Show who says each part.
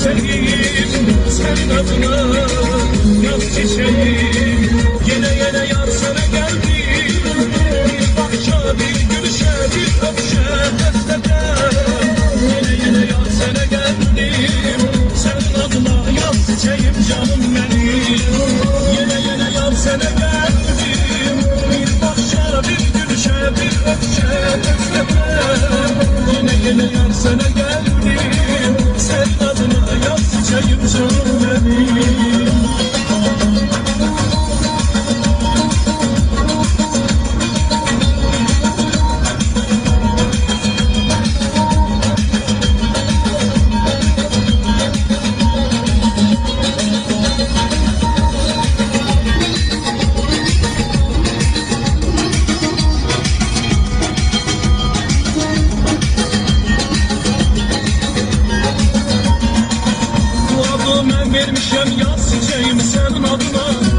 Speaker 1: çiçeğim, senin adına yaz çiçeğim. Yine yine yar sana geldim, bir bakça, bir gülüşe, bir öpüşe özledim. Yine yine yar sana geldim, senin adına yaz çiçeğim, canım benim. Yine yine yar sana geldim, bir bakça, bir gülüşe, bir öpüşe özledim. Yine yine yar sana geldim, senin adına yaz çiçeğim, canım benim. Vermişem yaz çiçeğim senin adına.